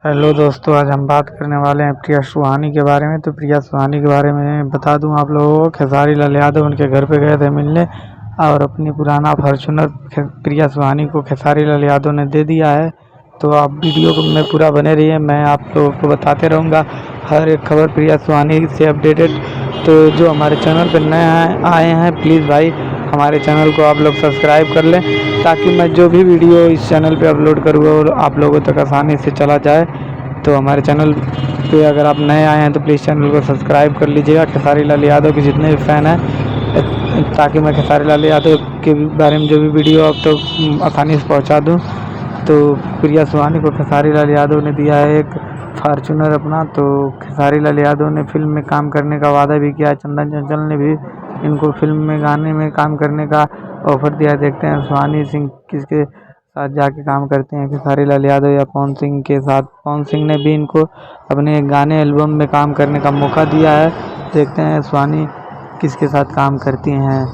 Hello दोस्तों, आज हम बात करने वाले हैं प्रिया सुहानी के बारे में। तो प्रिया सुहानी के बारे में बता दूं आप लोगों को, खेसारी लाल यादव उनके घर पे गए थे मिलने और अपनी पुराना फॉर्च्यूनर प्रिया सुहानी को खेसारी लाल यादव ने दे दिया है। तो आप वीडियो को में पूरा बने रहिए, मैं आप लोगों को बताते रहूँगा हर एक खबर प्रिया सुहानी से अपडेटेड। तो जो हमारे चैनल पर नए आए हैं, प्लीज़ भाई हमारे चैनल को आप लोग सब्सक्राइब कर लें, ताकि मैं जो भी वीडियो इस चैनल पे अपलोड करूँगा और आप लोगों तक आसानी से चला जाए। तो हमारे चैनल पे अगर आप नए आए हैं तो प्लीज़ चैनल को सब्सक्राइब कर लीजिएगा, खेसारी लाल यादव के जितने भी फ़ैन हैं, ताकि मैं खेसारी लाल यादव के बारे में जो भी वीडियो आप तो आसानी से पहुंचा दूं। तो प्रिया सुहानी को खेसारी लाल यादव ने दिया है एक फार्चूनर अपना। तो खेसारी लाल यादव ने फिल्म में काम करने का वादा भी किया है। चंदन चंचल ने भी इनको फिल्म में गाने में काम करने का ऑफर दिया है। देखते हैं सुहानी सिंह किसके साथ जाके काम करते हैं, खेसारी लाल यादव या पवन सिंह के साथ। पवन सिंह ने भी इनको अपने गाने एल्बम में काम करने का मौका दिया है। देखते हैं सुहानी किसके साथ काम करती हैं।